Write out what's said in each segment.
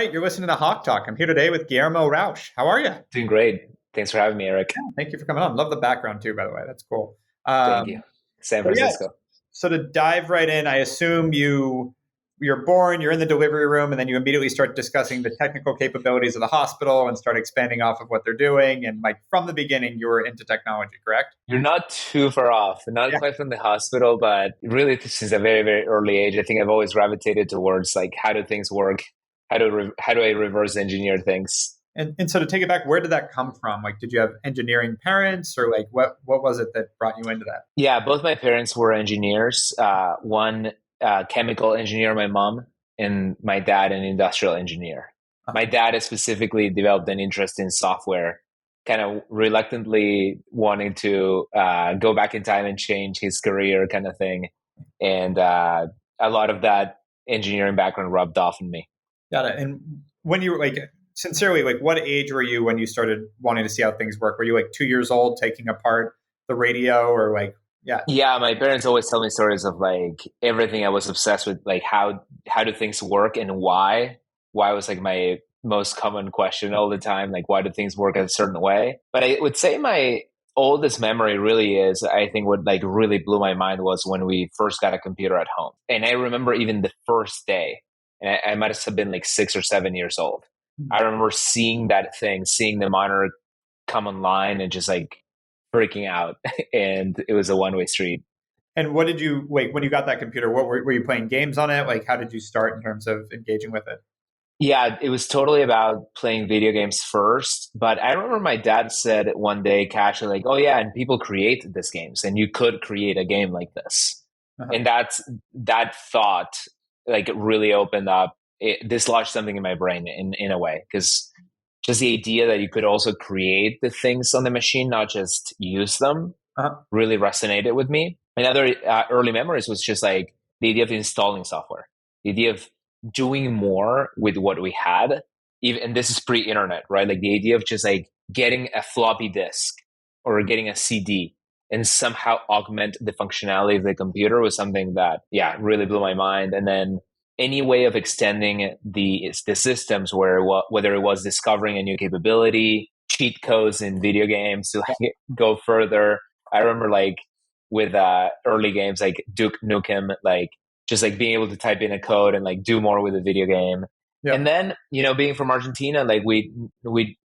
right, you're listening to Hawk Talk. I'm here today with Guillermo Rauch. How are you? Doing great. Thanks for having me, Eric. Thank you for coming on. Love the background too, by the way. That's cool. Thank you. San So yes, Francisco. so to dive right in, I assume you're born, you're in the delivery room, and then you immediately start discussing the technical capabilities of the hospital and start expanding off of what they're doing. And like from the beginning, you were into technology, correct? You're not too far off, not Yeah. quite from the hospital, but really since a very, very early age, I think I've always gravitated towards like how do things work? How do I reverse engineer things? And so to take it back, where did that come from? Like, did you have engineering parents, or like what was it that brought you into that? Yeah, both my parents were engineers. One chemical engineer, my mom, and my dad an industrial engineer. My dad has specifically developed an interest in software, kind of reluctantly wanting to go back in time and change his career kind of thing. And a lot of that engineering background rubbed off on me. Got it. And when you were like, sincerely, like what age were you when you started wanting to see how things work? Were you like 2 years old taking apart the radio, or like, yeah? Yeah, my parents always tell me stories of like everything. I was obsessed with like how do things work and why. Why was like my most common question all the time, like why do things work a certain way? But I would say my oldest memory really is, I think what like really blew my mind was when we first got a computer at home. And I remember even the first day, and I might have been like 6 or 7 years old. I remember seeing that thing, seeing the monitor come online and just like freaking out. And it was a one-way street. And what did you like when you got that computer? What were you playing games on it? Like, how did you start in terms of engaging with it? Yeah, it was totally about playing video games first. But I remember my dad said one day casually, like, oh, yeah, and people create these games and you could create a game like this. Uh-huh. And that thought like really opened up, dislodged something in my brain in a way. Because just the idea that you could also create the things on the machine, not just use them, Uh-huh. really resonated with me. Another early memories was just like the idea of installing software, the idea of doing more with what we had. Even, and this is pre-internet, right? Like the idea of just like getting a floppy disk or getting a CD and somehow augment the functionality of the computer was something that, yeah, really blew my mind. And then any way of extending the systems whether it was discovering a new capability, cheat codes in video games to like go further. I remember like with early games like Duke Nukem, like just like being able to type in a code and like do more with a video game. Yeah. And then, being from Argentina, like we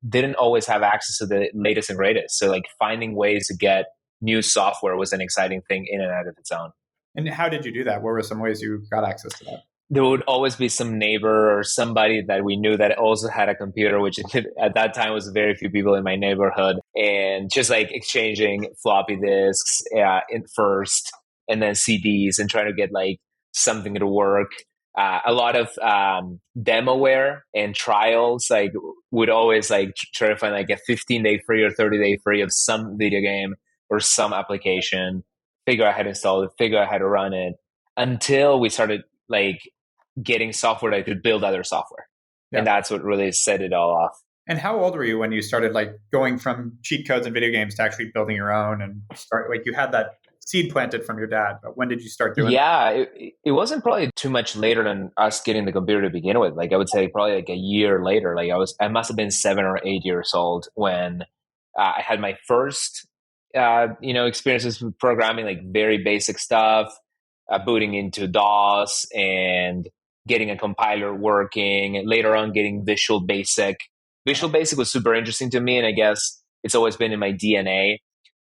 didn't always have access to the latest and greatest. So like finding ways to get new software was an exciting thing in and out of its own. And how did you do that? What were some ways you got access to that? There would always be some neighbor or somebody that we knew that also had a computer, which at that time was very few people in my neighborhood, and just like exchanging floppy disks in first and then CDs and trying to get like something to work. A lot of demoware and trials, like would always like try to find like a 15-day free or 30-day free of some video game or some application, figure out how to install it, figure out how to run it, until we started like getting software that could build other software. Yeah. And that's what really set it all off. And how old were you when you started like going from cheat codes and video games to actually building your own and start like you had that seed planted from your dad, but when did you start doing it wasn't probably too much later than us getting the computer to begin with. Like I would say probably like a year later. Like I must have been 7 or 8 years old when I had my first experiences with programming, like very basic stuff, booting into DOS and getting a compiler working, and later on getting Visual Basic. Visual Basic was super interesting to me, and I guess it's always been in my DNA.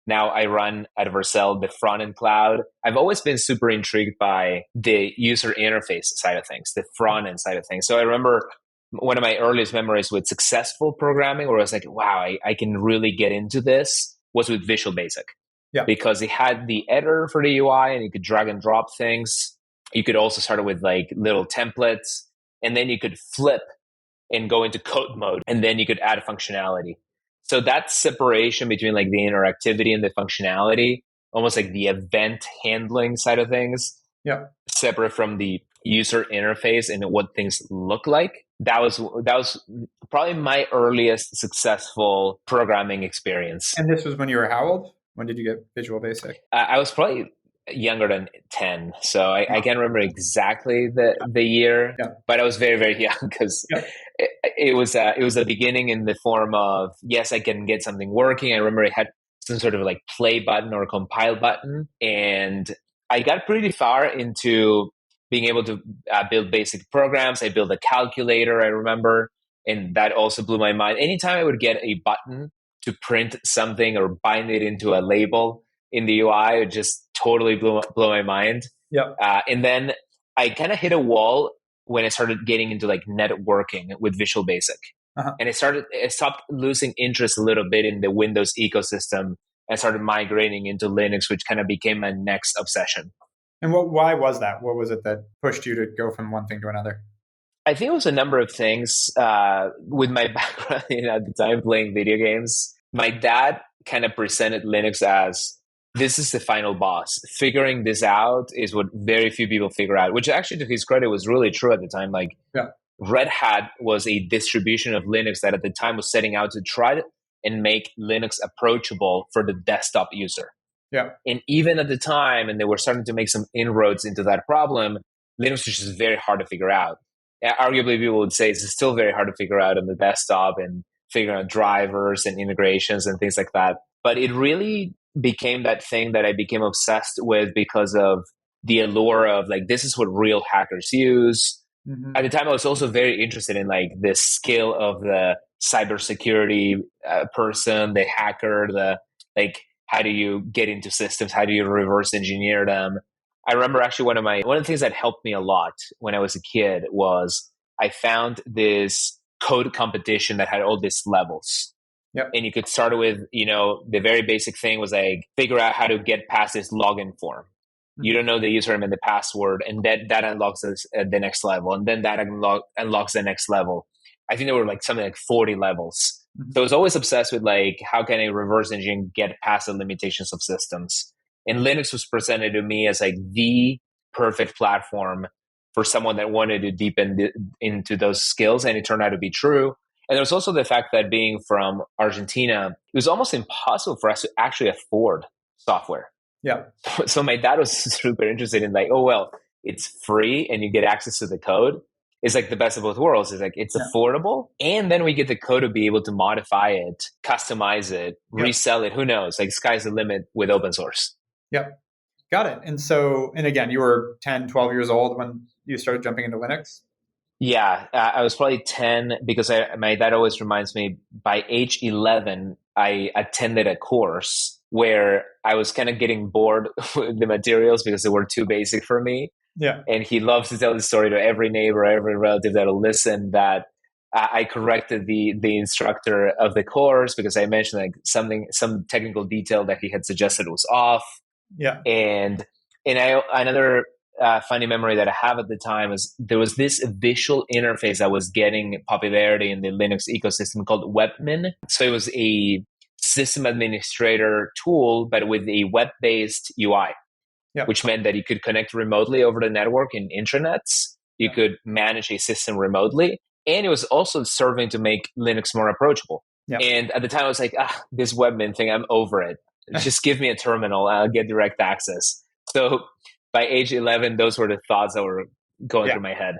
Now I run at Vercel the front-end cloud. I've always been super intrigued by the user interface side of things, the front-end side of things. So I remember one of my earliest memories with successful programming where I was like, wow, I can really get into this, was with Visual Basic. Yeah. Because it had the editor for the UI and you could drag and drop things. You could also start with like little templates, and then you could flip and go into code mode, and then you could add functionality. So that separation between like the interactivity and the functionality, almost like the event handling side of things, yeah, separate from the user interface and what things look like. That was probably my earliest successful programming experience. And this was when you were how old? When did you get Visual Basic? I was probably younger than 10. So I can't remember exactly the year, but I was very, very young because it was a beginning in the form of, yes, I can get something working. I remember it had some sort of like play button or compile button, and I got pretty far into being able to build basic programs. I built a calculator, I remember, and that also blew my mind. Anytime I would get a button to print something or bind it into a label in the UI, it just totally blew my mind. Yep. And then I kind of hit a wall when I started getting into like networking with Visual Basic. Uh-huh. And I stopped losing interest a little bit in the Windows ecosystem and started migrating into Linux, which kind of became my next obsession. And why was that? What was it that pushed you to go from one thing to another? I think it was a number of things. With my background at the time playing video games, my dad kind of presented Linux as this is the final boss. Figuring this out is what very few people figure out, which actually, to his credit, was really true at the time. Like, Yeah. Red Hat was a distribution of Linux that at the time was setting out to try and make Linux approachable for the desktop user. Yeah. And even at the time, and they were starting to make some inroads into that problem, Linux was just very hard to figure out. Arguably, people would say it's still very hard to figure out on the desktop and figuring out drivers and integrations and things like that. But it really became that thing that I became obsessed with because of the allure of like, this is what real hackers use. Mm-hmm. At the time, I was also very interested in like the skill of the cybersecurity person, the hacker, the like, how do you get into systems? How do you reverse engineer them? I remember actually one of the things that helped me a lot when I was a kid was I found this code competition that had all these levels. Yep. And you could start with, the very basic thing was like figure out how to get past this login form. Mm-hmm. You don't know the username and the password, and that unlocks the next level, and then that unlocks the next level. I think there were like something like 40 levels. Mm-hmm. So I was always obsessed with like, how can a reverse engineer get past the limitations of systems? And Linux was presented to me as like the perfect platform for someone that wanted to deepen into those skills, and it turned out to be true. And there was also the fact that being from Argentina, it was almost impossible for us to actually afford software. Yeah. So my dad was super interested in like, oh, well, it's free and you get access to the code. It's like the best of both worlds. It's like, it's affordable. And then we get the code to be able to modify it, customize it, resell it. Who knows? Like, sky's the limit with open source. Yep. Got it. And again, you were 10, 12 years old when you started jumping into Linux? Yeah, I was probably 10 because my dad always reminds me by age 11, I attended a course where I was kind of getting bored with the materials because they were too basic for me. Yeah. And he loves to tell the story to every neighbor, every relative that'll listen that I corrected the instructor of the course because I mentioned like some technical detail that he had suggested was off. Yeah. And another funny memory that I have at the time is there was this visual interface that was getting popularity in the Linux ecosystem called Webmin. So it was a system administrator tool, but with a web-based UI, which meant that you could connect remotely over the network in intranets. You could manage a system remotely. And it was also serving to make Linux more approachable. Yeah. And at the time, I was like, this Webmin thing, I'm over it. Just give me a terminal, I'll get direct access. So by age 11, those were the thoughts that were going through my head.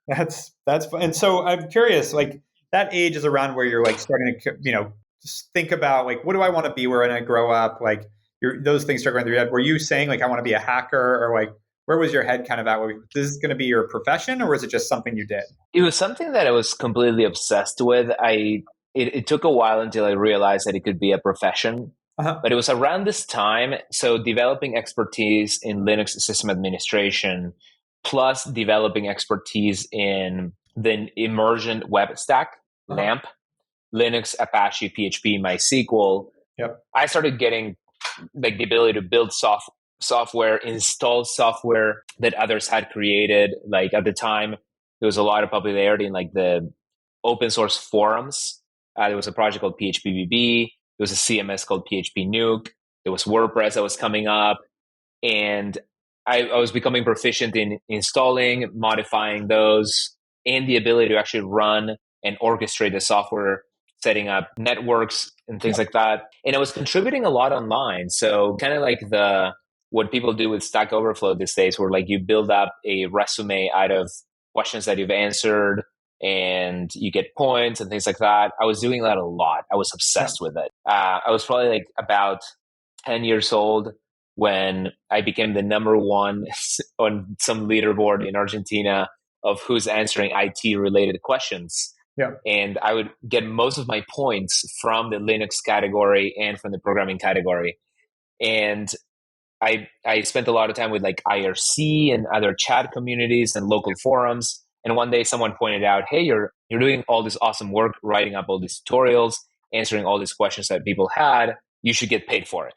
That's fun. And so I'm curious, like that age is around where you're like starting to, just think about like, what do I want to be when I grow up? Like those things start going through your head. Were you saying like, I want to be a hacker, or like, where was your head kind of at? This is going to be your profession, or was it just something you did? It was something that I was completely obsessed with. It took a while until I realized that it could be a profession. Uh-huh. But it was around this time, so developing expertise in Linux system administration, plus developing expertise in the immersion web stack, LAMP, Linux, Apache, PHP, MySQL. Yep. I started getting like the ability to build software, install software that others had created. Like at the time, there was a lot of popularity in like the open source forums. There was a project called PHPBB. There was a CMS called PHP Nuke. There was WordPress that was coming up. And I was becoming proficient in installing, modifying those, and the ability to actually run and orchestrate the software, setting up networks and things like that. And I was contributing a lot online. So kind of like what people do with Stack Overflow these days, where like you build up a resume out of questions that you've answered and you get points and things like that. I was doing that a lot. I was Yeah. obsessed with it. I was probably like about 10 years old when I became the number one on some leaderboard in Argentina of who's answering IT related questions. Yeah. And I would get most of my points from the Linux category and from the programming category. And I spent a lot of time with like IRC and other chat communities and local forums. And one day someone pointed out, hey, you're doing all this awesome work, writing up all these tutorials, answering all these questions that people had. You should get paid for it.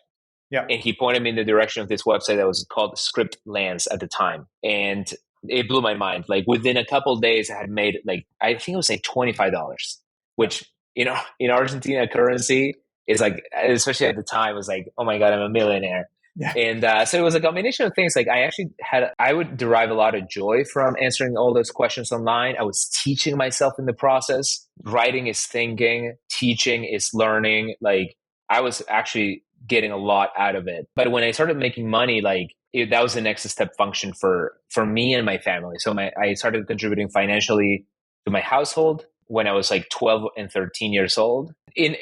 Yeah. And he pointed me in the direction of this website that was called Script Lands at the time. And it blew my mind. Like within a couple of days, I had made like, I think it was like $25, which, you know, in Argentina currency is like, especially at the time, was like, oh my God, I'm a millionaire. Yeah. And so it was a combination of things. Like I would derive a lot of joy from answering all those questions online. I was teaching myself in the process. Writing is thinking, teaching is learning. Like I was actually getting a lot out of it. But when I started making money, like that was the next step function for me and my family. So I started contributing financially to my household when I was like 12 and 13 years old in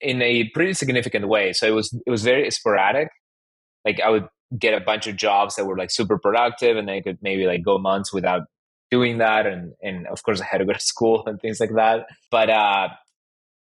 a pretty significant way. So it was very sporadic. Like I would get a bunch of jobs that were like super productive and I could maybe like go months without doing that. And of course I had to go to school and things like that. But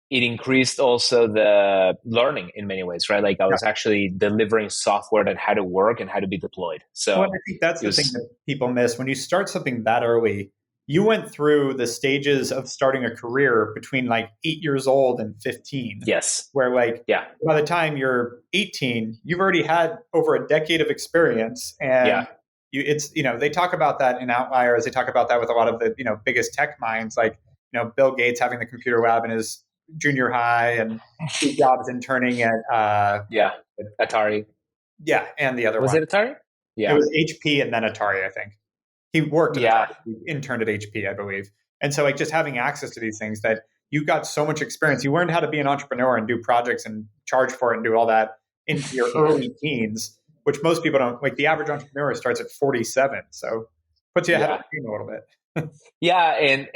it increased also the learning in many ways, right? Like I was actually delivering software that had to work and had to be deployed. So Well, I think that's it the thing was, that people miss. When you start something that early, you went through the stages of starting a career between like 8 years old and 15, yes. where like Yeah. by the time you're 18, you've already had over a decade of experience. And Yeah. it's, they talk about that in Outliers. They talk about that with a lot of the, biggest tech minds, like, Bill Gates having the computer lab in his junior high and Steve Jobs interning at, Yeah. Atari. yeah, and the other Was one. it Atari? It Yeah. was HP and then Atari, I think. He worked at Yeah. Atari, he interned at HP, I believe. And so, like, just having access to these things that you got so much experience, you learned how to be an entrepreneur and do projects and charge for it and do all that into your Yeah. early teens, which most people don't. Like, the average entrepreneur starts at 47, so puts you ahead of Yeah. the game a little bit. Yeah, and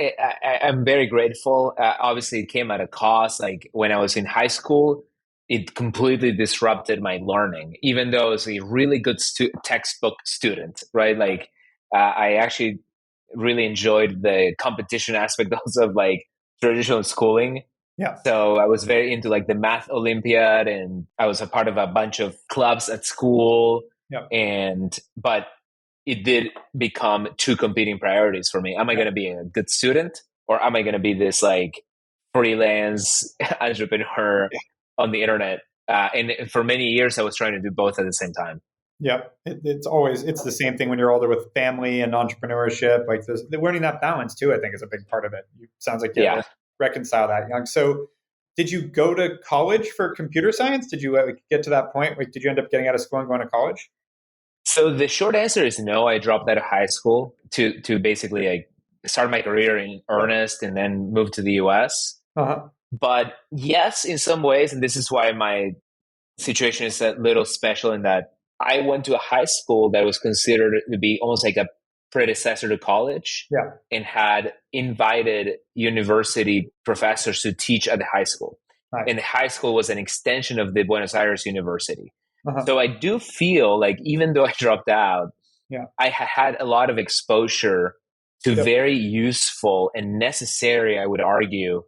I'm very grateful. Obviously, it came at a cost. Like when I was in high school, it completely disrupted my learning. Even though I was a really good textbook student, right? Like I actually really enjoyed the competition aspect also of like traditional schooling. Yeah, So I was very into like the math Olympiad, and I was a part of a bunch of clubs at school. yeah, But it did become two competing priorities for me. Am I yeah, going to be a good student, or am I going to be this like freelance entrepreneur yeah. on the internet? And for many years, I was trying to do both at the same time. Yeah. It's the same thing when you're older with family and entrepreneurship. Like learning that balance too, I think, is a big part of it. Sounds like you had Yeah. to reconcile that young. So, did you go to college for computer science? Did you get to that point? Like, did you end up getting out of school and going to college? So the short answer is no. I dropped out of high school to basically like start my career in earnest and then move to the US. Uh-huh. But yes, in some ways, and this is why my situation is a little special in that I went to a high school that was considered to be almost like a predecessor to college Yeah. and had invited university professors to teach at the high school. Nice. And the high school was an extension of the Buenos Aires University. Uh-huh. So I do feel like even though I dropped out, Yeah. I had a lot of exposure to Yep. very useful and necessary, I would argue,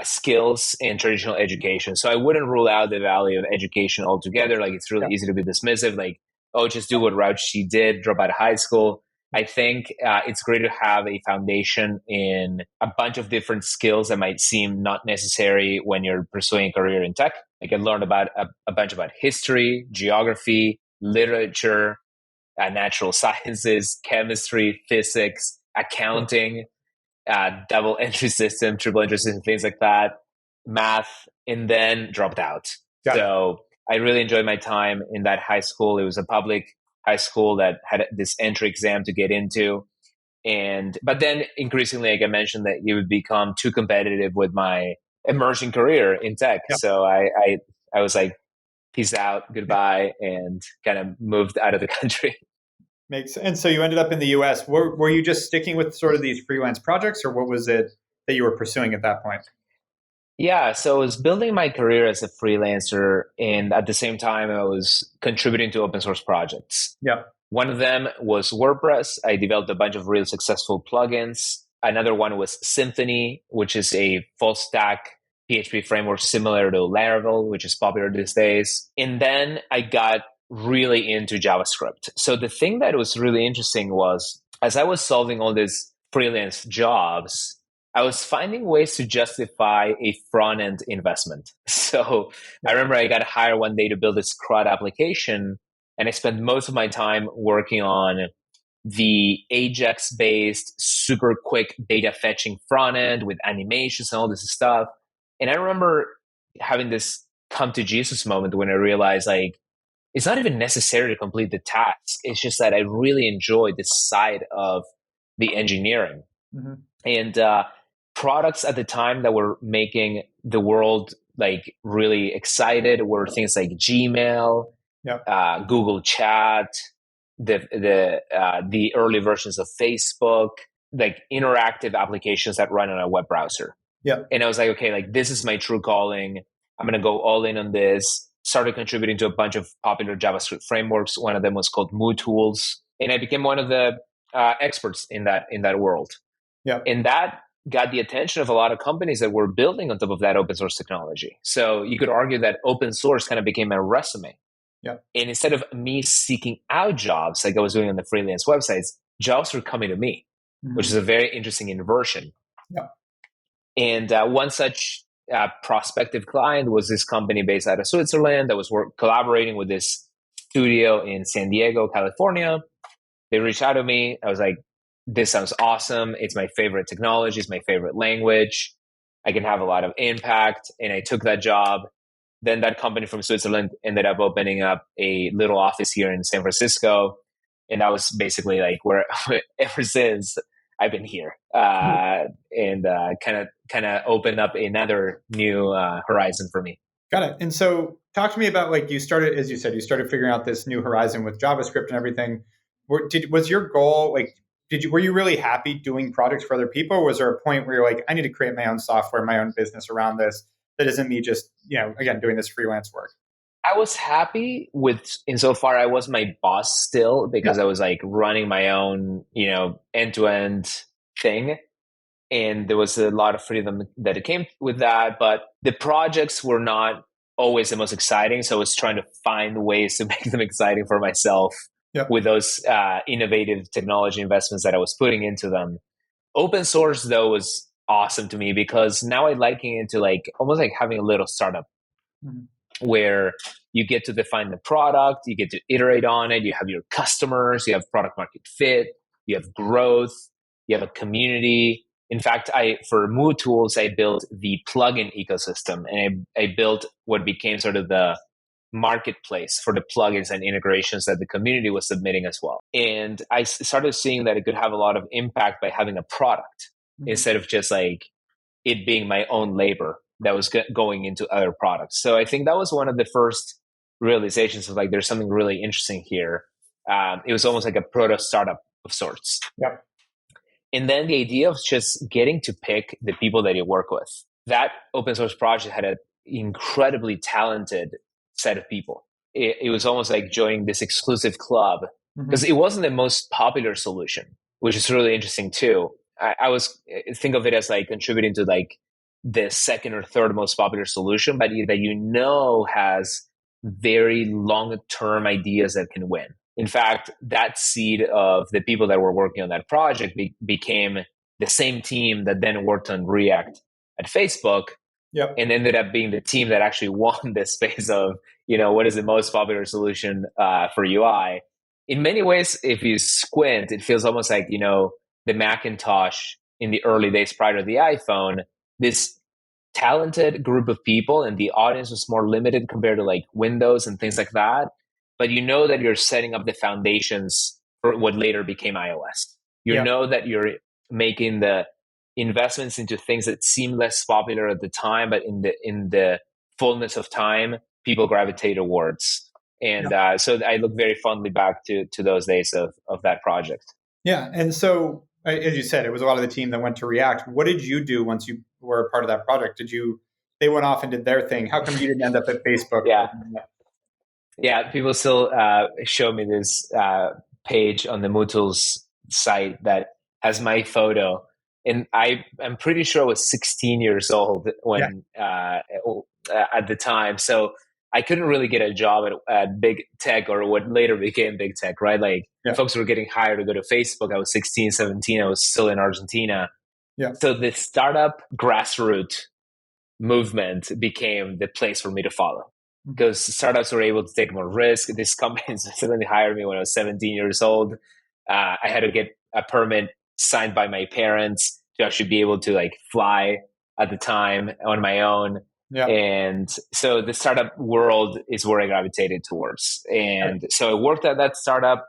skills in traditional education. So I wouldn't rule out the value of education altogether. Like it's really easy to be dismissive, like, oh, just do what Rauch did, drop out of high school. I think it's great to have a foundation in a bunch of different skills that might seem not necessary when you're pursuing a career in tech. Like I learned about a bunch about history, geography, literature, natural sciences, chemistry, physics, accounting, double entry system, triple entry system, things like that, math, and then dropped out. Got it. So I really enjoyed my time in that high school. It was a public high school that had this entry exam to get into. But then increasingly, like I mentioned, that it would become too competitive with my emerging career in tech. Yeah. So I was like, peace out, goodbye, and kind of moved out of the country. And so you ended up in the US. Were you just sticking with sort of these freelance projects, or what was it? that you were pursuing at that point? Yeah, so I was building my career as a freelancer, and at the same time, I was contributing to open source projects. Yeah. One of them was WordPress. I developed a bunch of really successful plugins. Another one was Symfony, which is a full stack PHP framework similar to Laravel, which is popular these days. And then I got really into JavaScript. So the thing that was really interesting was as I was solving all these freelance jobs, I was finding ways to justify a front end investment. So I remember I got hired one day to build this CRUD application, and I spent most of my time working on the Ajax based, super quick data fetching front end with animations and all this stuff. And I remember having this come to Jesus moment when I realized like, it's not even necessary to complete the task. It's just that I really enjoy this side of the engineering. Mm-hmm. And products at the time that were making the world like really excited were things like Gmail, Google Chat, the early versions of Facebook, like interactive applications that run on a web browser. Yeah. And I was like, okay, like this is my true calling. I'm going to go all in on this. Started contributing to a bunch of popular JavaScript frameworks. One of them was called MooTools, and I became one of the experts in that world. Yeah. And that got the attention of a lot of companies that were building on top of that open source technology. So you could argue that open source kind of became a resume. Yeah. And instead of me seeking out jobs like I was doing on the freelance websites, jobs were coming to me, which is a very interesting inversion. Yeah. And one such prospective client was this company based out of Switzerland that was collaborating with this studio in San Diego, California. They reached out to me. I was like, this sounds awesome. It's my favorite technology. It's my favorite language. I can have a lot of impact. And I took that job. Then that company from Switzerland ended up opening up a little office here in San Francisco. And that was basically like where ever since I've been here, and kind of opened up another new horizon for me. Got it. And so talk to me about like you started, as you said, you started figuring out this new horizon with JavaScript and everything. Was your goal like, were you really happy doing projects for other people? Or was there a point where you're like, I need to create my own software, my own business around this that isn't me just, again, doing this freelance work? I was happy with, insofar I was my boss still, because I was like running my own, end-to-end thing. And there was a lot of freedom that it came with that, but the projects were not always the most exciting. So I was trying to find ways to make them exciting for myself with those innovative technology investments that I was putting into them. Open source, though, was awesome to me because now I liken it to like almost like having a little startup where you get to define the product, you get to iterate on it, you have your customers, you have product market fit, you have growth, you have a community. In fact, for MooTools, I built the plugin ecosystem, and I built what became sort of the marketplace for the plugins and integrations that the community was submitting as well. And I started seeing that it could have a lot of impact by having a product instead of just like it being my own labor that was going into other products. So I think that was one of the first realizations of like, there's something really interesting here. It was almost like a proto startup of sorts. Yeah. And then the idea of just getting to pick the people that you work with. That open source project had an incredibly talented set of people. It was almost like joining this exclusive club because it wasn't the most popular solution, which is really interesting too. I was think of it as like contributing to like the second or third most popular solution, but that has very long-term ideas that can win. In fact, that seed of the people that were working on that project became the same team that then worked on React at Facebook and ended up being the team that actually won this space of, what is the most popular solution for UI. In many ways, if you squint, it feels almost like, the Macintosh in the early days prior to the iPhone, this talented group of people, and the audience was more limited compared to like Windows and things like that. But that you're setting up the foundations for what later became iOS. You know that you're making the investments into things that seem less popular at the time, but in the fullness of time, people gravitate towards. And so I look very fondly back to those days of that project. Yeah. And so as you said, it was a lot of the team that went to React. What did you do once you were a part of that project? They went off and did their thing. How come you didn't end up at Facebook? Yeah. Yeah, people still show me this page on the MooTools site that has my photo, and I'm pretty sure I was 16 years old Yeah, when at the time. So I couldn't really get a job at big tech or what later became big tech, right? Like yeah, folks were getting hired to go to Facebook. I was 16, 17. I was still in Argentina. yeah. So the startup grassroots movement became the place for me to follow because startups were able to take more risk. These companies suddenly hired me when I was 17 years old. I had to get a permit signed by my parents to actually be able to like fly at the time on my own. Yeah. And so the startup world is where I gravitated towards. And so I worked at that startup.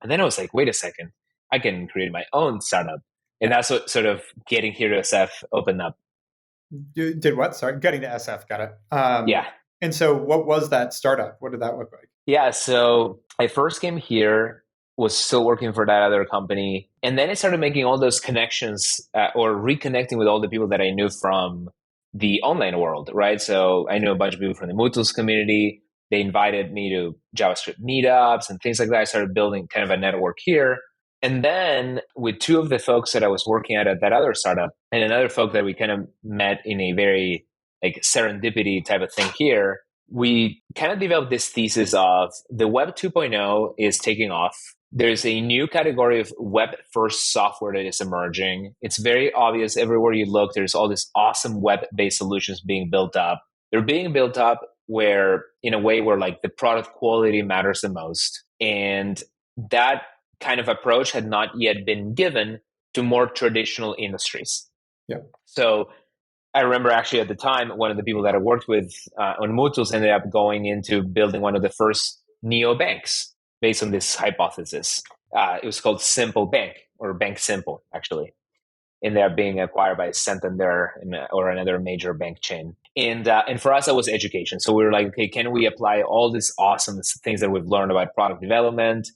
And then I was like, wait a second, I can create my own startup. And that's what sort of getting here to SF opened up. You did what? Sorry, getting to SF. Got it. Yeah. And so, what was that startup? What did that look like? Yeah. So I first came here, was still working for that other company. And then I started making all those connections or reconnecting with all the people that I knew from the online world, right? So I knew a bunch of people from the MooTools community. They invited me to JavaScript meetups and things like that. I started building kind of a network here. And then with two of the folks that I was working at that other startup and another folk that we kind of met in a very like serendipity type of thing here, we kind of developed this thesis of the web 2.0 is taking off. There's a new category of web first software that is emerging. It's very obvious everywhere you look. There's all these awesome web based solutions being built up. They're being built up where in a way where like the product quality matters the most. And that kind of approach had not yet been given to more traditional industries. Yeah. So I remember actually at the time, one of the people that I worked with on MooTools ended up going into building one of the first neobanks based on this hypothesis. It was called Simple Bank or Bank Simple, actually. And they're being acquired by Santander or another major bank chain. And for us, that was education. So we were like, okay, can we apply all these awesome things that we've learned about product development,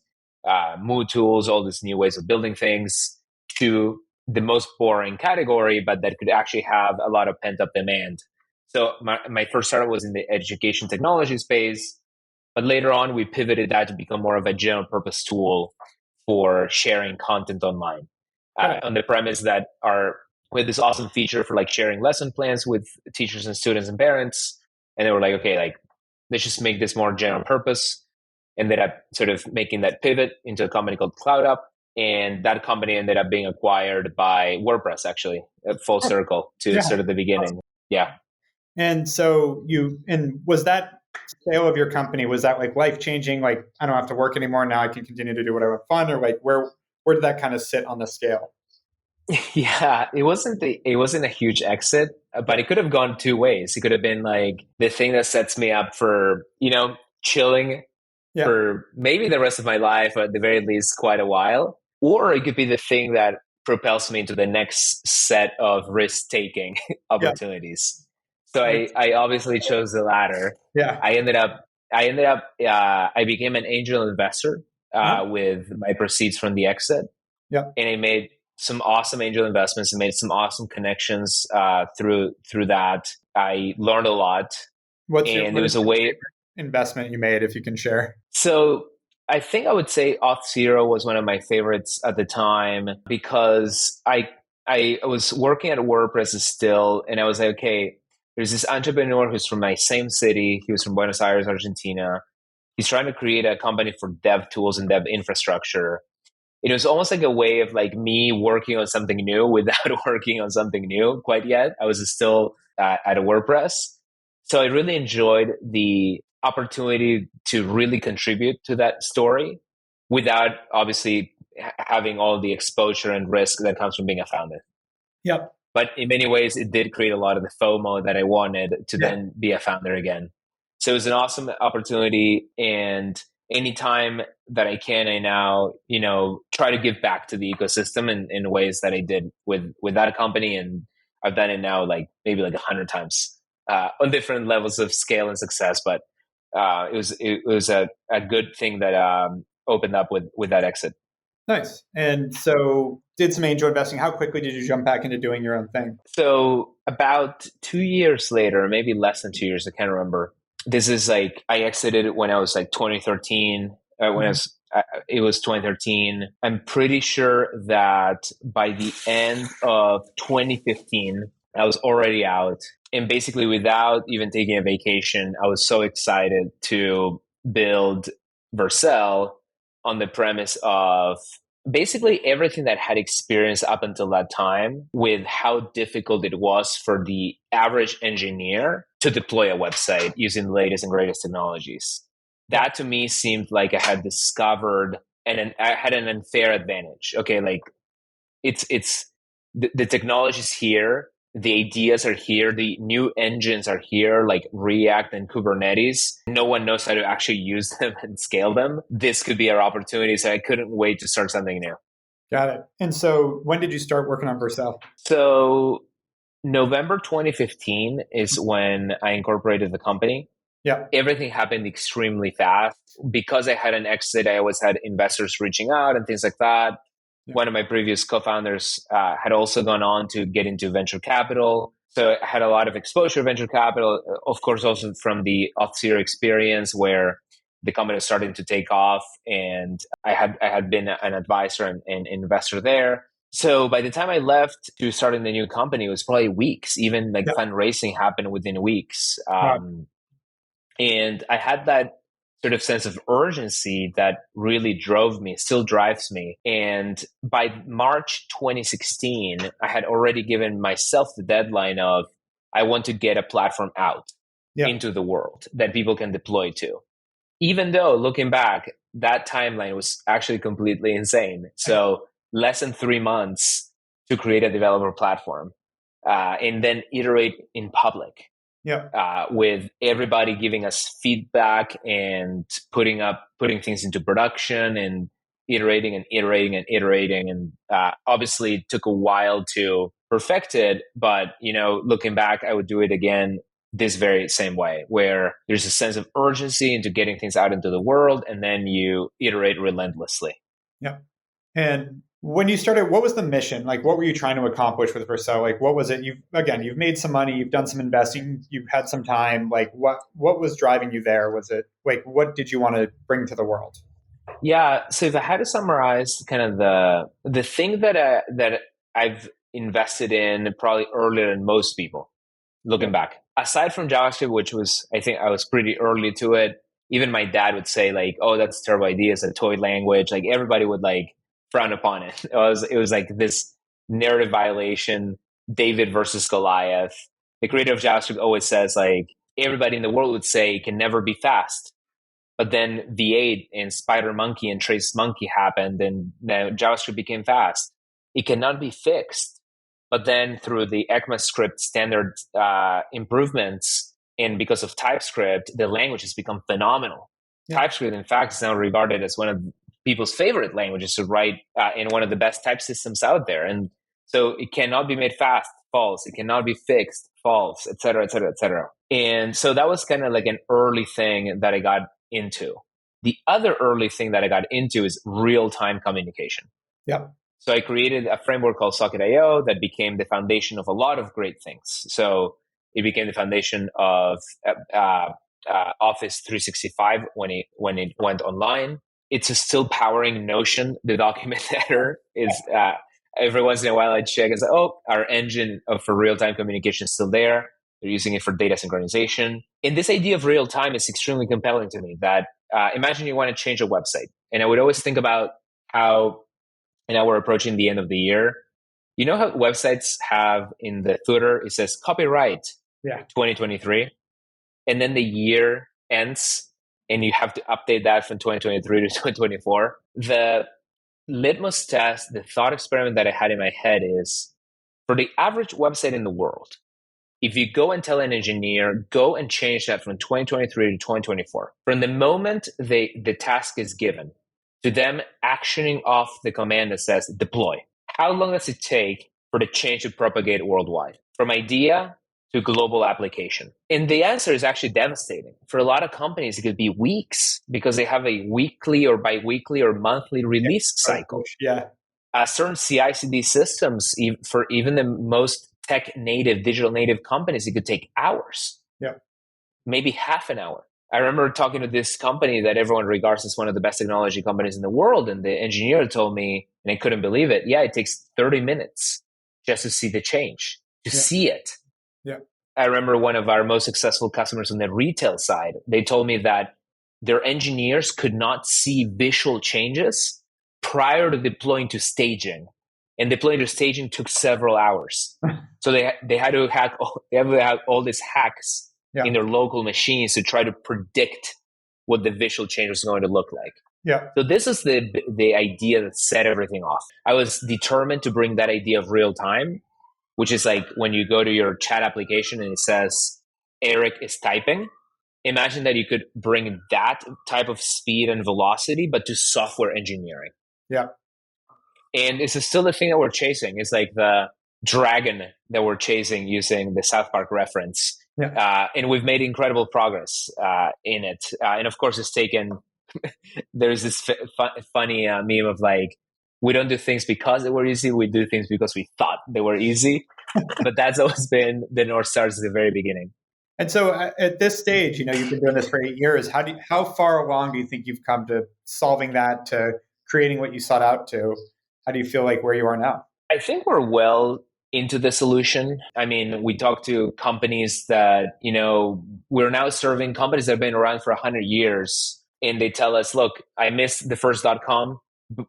MooTools, all these new ways of building things to the most boring category, but that could actually have a lot of pent up demand. So my first startup was in the education technology space, but later on we pivoted that to become more of a general purpose tool for sharing content online on the premise that we had this awesome feature for like sharing lesson plans with teachers and students and parents. And they were like, okay, like let's just make this more general purpose. Ended up sort of making that pivot into a company called CloudUp. And that company ended up being acquired by WordPress, actually, full circle to Yeah. sort of the beginning. Yeah. And so was that sale of your company, was that like life changing? Like, I don't have to work anymore. Now I can continue to do what I want fun, or like where did that kind of sit on the scale? Yeah, it wasn't a huge exit, but it could have gone two ways. It could have been like the thing that sets me up for, chilling Yeah. for maybe the rest of my life, or at the very least quite a while. Or it could be the thing that propels me into the next set of risk taking Yeah. opportunities. So I obviously chose the latter. Yeah. I became an angel investor with my proceeds from the exit. Yeah. And I made some awesome angel investments and made some awesome connections through that. I learned a lot. What There is was a way investment you made, if you can share? So I think I would say Auth0 was one of my favorites at the time because I was working at WordPress still, and I was like, okay, there's this entrepreneur who's from my same city. He was from Buenos Aires, Argentina. He's trying to create a company for dev tools and dev infrastructure. It was almost like a way of like me working on something new without working on something new quite yet. I was still at a WordPress. So I really enjoyed the opportunity to really contribute to that story without obviously having all the exposure and risk that comes from being a founder. Yep. But in many ways, it did create a lot of the FOMO that I wanted to then be a founder again. So it was an awesome opportunity. And anytime that I can, I now, try to give back to the ecosystem in ways that I did with that company. And I've done it now like maybe like 100 times on different levels of scale and success. But it was a good thing that opened up with that exit. Nice. And so did some angel investing. How quickly did you jump back into doing your own thing? So about 2 years later, maybe less than 2 years, I can't remember. This is like I exited when I was like 2013. When I Mhm. was, it was 2013. I'm pretty sure that by the end of 2015, I was already out, and basically without even taking a vacation, I was so excited to build Vercel on the premise of basically everything that had experienced up until that time with how difficult it was for the average engineer to deploy a website using the latest and greatest technologies. Yeah. That to me seemed like I had discovered and I had an unfair advantage. Okay, like it's the technology's here, the ideas are here, the new engines are here, like React and Kubernetes. No one knows how to actually use them and scale them. This could be our opportunity. So I couldn't wait to start something new. Got it. And so when did you start working on Vercel? So November 2015 is when I incorporated the company. Yeah. Everything happened extremely fast. Because I had an exit, I always had investors reaching out and things like that. Yeah. One of my previous co-founders had also gone on to get into venture capital. So I had a lot of exposure to venture capital, of course, also from the Auth0 experience where the company was starting to take off. And I had been an advisor and investor there. So by the time I left to starting the new company, it was probably weeks. Even like Yeah. fundraising happened within weeks. Wow. And I had that sort of sense of urgency that really drove me, still drives me. And by March 2016, I had already given myself the deadline of I want to get a platform out Yeah. into the world that people can deploy to. Even though looking back, that timeline was actually completely insane. So less than 3 months to create a developer platform and then iterate in public Yeah. with everybody giving us feedback and putting things into production and iterating and iterating and iterating. And obviously, it took a while to perfect it. But looking back, I would do it again this very same way, where there's a sense of urgency into getting things out into the world, and then you iterate relentlessly. Yeah. And when you started, what was the mission? Like, what were you trying to accomplish with Vercel? Like, what was it? You've made some money, you've done some investing, you've had some time. Like, what was driving you there? Was it like, what did you want to bring to the world? Yeah. So if I had to summarize kind of the thing that I've invested in probably earlier than most people, Yeah. looking back, aside from JavaScript, which was I think I was pretty early to it. Even my dad would say like, "Oh, that's a terrible idea. It's a toy language." Like everybody would like frown upon it. It was like this narrative violation, David versus Goliath. The creator of JavaScript always says like everybody in the world would say it can never be fast. But then V8 and Spider Monkey and Trace Monkey happened, and now JavaScript became fast. It cannot be fixed. But then through the ECMAScript standard improvements, and because of TypeScript, the language has become phenomenal. Yeah. TypeScript, in fact, is now regarded as one of people's favorite languages to write in one of the best type systems out there. And so it cannot be made fast, false. It cannot be fixed, false, et cetera, et cetera, et cetera. And so that was kind of like an early thing that I got into. The other early thing that I got into is real-time communication. Yeah. So I created a framework called Socket.io that became the foundation of a lot of great things. So it became the foundation of Office 365 when it went online. It's still powering Notion. The document editor is every once in a while I check and say, oh, our engine for real-time communication is still there. They're using it for data synchronization. And this idea of real time is extremely compelling to me. That imagine you want to change a website, and I would always think about how now we're approaching the end of the year. You know how websites have in the footer, it says copyright Yeah. 2023, and then the year ends and you have to update that from 2023 to 2024. The litmus test, the thought experiment that I had in my head is for the average website in the world, if you go and tell an engineer, go and change that from 2023 to 2024, from the moment the task is given to them actioning off the command that says deploy, how long does it take for the change to propagate worldwide? From idea to global application? And the answer is actually devastating. For a lot of companies, it could be weeks because they have a weekly or biweekly or monthly release cycle. Yeah. Certain CI/CD systems, for even the most tech native, digital native companies, it could take hours. Yeah. Maybe half an hour. I remember talking to this company that everyone regards as one of the best technology companies in the world. And the engineer told me, and I couldn't believe it, yeah, it takes 30 minutes just to see the change, to see it. Yeah. I remember one of our most successful customers on the retail side, they told me that their engineers could not see visual changes prior to deploying to staging. And deploying to staging took several hours. So they had to have all these hacks in their local machines to try to predict what the visual change was going to look like. Yeah. So this is the idea that set everything off. I was determined to bring that idea of real time, which is like when you go to your chat application and it says, Eric is typing. Imagine that you could bring that type of speed and velocity, but to software engineering. Yeah. And it's still the thing that we're chasing. It's like the dragon that we're chasing using the South Park reference. Yeah. And we've made incredible progress in it. And of course, it's taken, there's this funny meme of like, we don't do things because they were easy. We do things because we thought they were easy. But that's always been the North Star since the very beginning. And so at this stage, you've been doing this for 8 years. How far along do you think you've come to solving that, to creating what you sought out to? How do you feel like where you are now? I think we're well into the solution. I mean, we talk to companies that, we're now serving companies that have been around for 100 years. And they tell us, look, I missed the first .com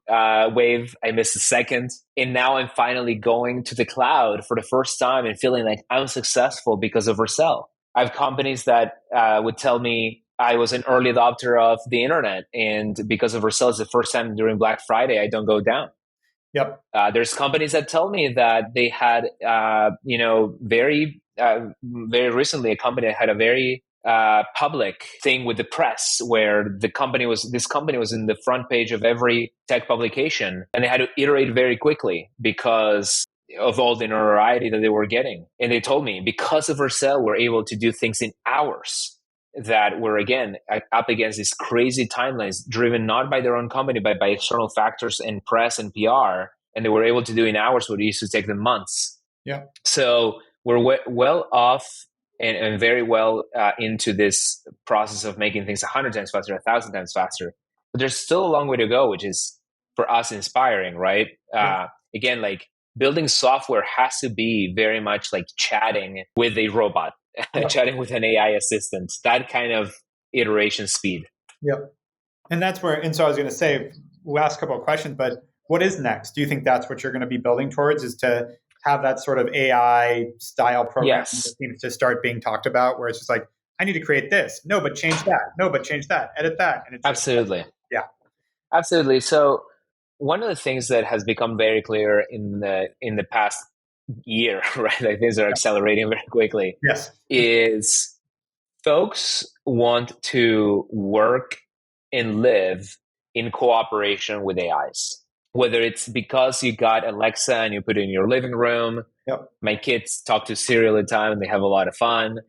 wave. I missed the second. And now I'm finally going to the cloud for the first time and feeling like I'm successful because of Vercel. I have companies that would tell me I was an early adopter of the internet. And because of Vercel, it's the first time during Black Friday, I don't go down. Yep. There's companies that tell me that they had, very recently, a company that had a very public thing with the press where this company was in the front page of every tech publication, and they had to iterate very quickly because of all the notoriety that they were getting. And they told me because of Vercel, we're able to do things in hours that were, again, up against these crazy timelines driven not by their own company, but by external factors and press and PR. And they were able to do in hours what it used to take them months. Yeah. So we're well off and very well into this process of making things 100 times faster, 1,000 times faster. But there's still a long way to go, which is for us inspiring, right? Yeah. Again, like building software has to be very much like chatting with a robot. Chatting with an AI assistant, that kind of iteration speed. Yep. And that's where, and so I was going to say, last couple of questions, but what is next? Do you think that's what you're going to be building towards, is to have that sort of AI style program that seems to start being talked about, where it's just like, I need to create this. No, but change that. No, but change that. Edit that. And it's absolutely. Yeah. Absolutely. So one of the things that has become very clear in the past year, right? Like things are accelerating very quickly. Yes. Is folks want to work and live in cooperation with AIs. Whether it's because you got Alexa and you put it in your living room. Yep. My kids talk to Siri all the time and they have a lot of fun.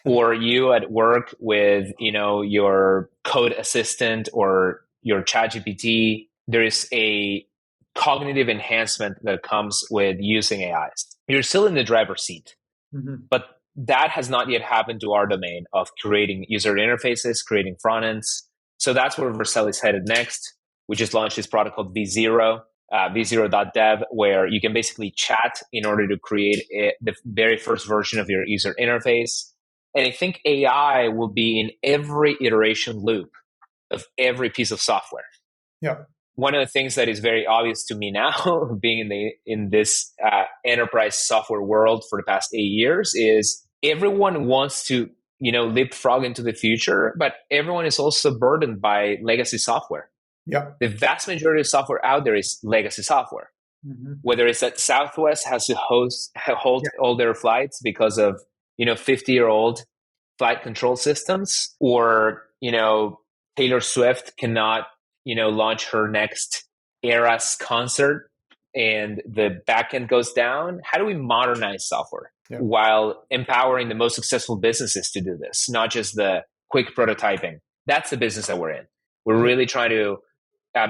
Or you at work with, your code assistant or your ChatGPT. There is a cognitive enhancement that comes with using AIs. You're still in the driver's seat, but that has not yet happened to our domain of creating user interfaces, creating front ends. So that's where Vercel is headed next. We just launched this product called V0, v0.dev, where you can basically chat in order to create the very first version of your user interface. And I think AI will be in every iteration loop of every piece of software. Yeah. One of the things that is very obvious to me now, being in this enterprise software world for the past 8 years, is everyone wants to leapfrog into the future, but everyone is also burdened by legacy software. Yeah. The vast majority of software out there is legacy software. Whether it's that Southwest has to hold all their flights because of 50-year-old flight control systems, or Taylor Swift cannot launch her next Eras concert and the backend goes down, how do we modernize software while empowering the most successful businesses to do this, not just the quick prototyping? That's the business that we're in. We're really trying to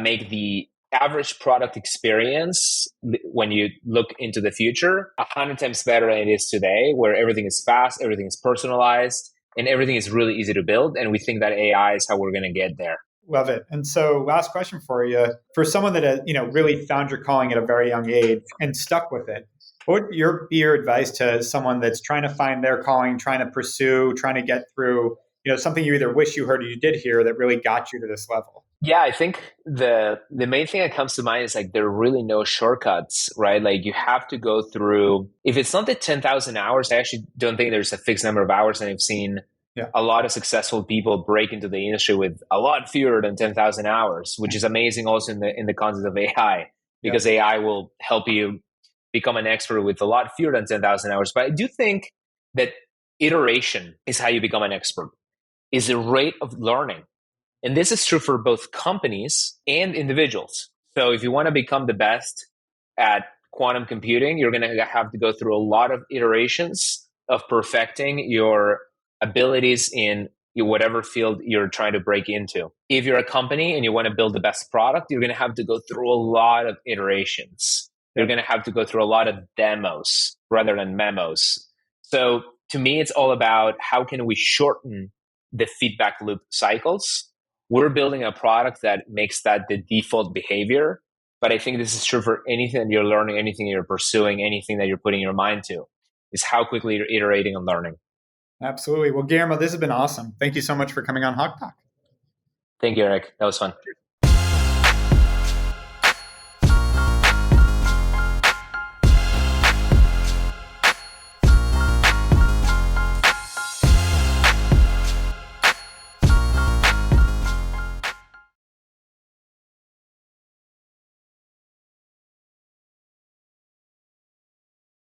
make the average product experience, when you look into the future, 100 times better than it is today, where everything is fast, everything is personalized, and everything is really easy to build. And we think that AI is how we're going to get there. Love it. And so last question for you. For someone that has, really found your calling at a very young age and stuck with it, what would be your advice to someone that's trying to find their calling, trying to pursue, trying to get through, something you either wish you heard or you did hear that really got you to this level? Yeah, I think the main thing that comes to mind is like there are really no shortcuts, right? Like you have to go through, if it's not the 10,000 hours, I actually don't think there's a fixed number of hours. And I've seen a lot of successful people break into the industry with a lot fewer than 10,000 hours, which is amazing also in the context of AI, because AI will help you become an expert with a lot fewer than 10,000 hours. But I do think that iteration is how you become an expert, is the rate of learning. And this is true for both companies and individuals. So if you want to become the best at quantum computing, you're going to have to go through a lot of iterations of perfecting your abilities in whatever field you're trying to break into. If you're a company and you want to build the best product, you're going to have to go through a lot of iterations. You're going to have to go through a lot of demos rather than memos. So to me, it's all about how can we shorten the feedback loop cycles. We're building a product that makes that the default behavior. But I think this is true for anything that you're learning, anything you're pursuing, anything that you're putting your mind to, is how quickly you're iterating and learning. Absolutely. Well, Guillermo, this has been awesome. Thank you so much for coming on Hawk Talk. Thank you, Eric. That was fun.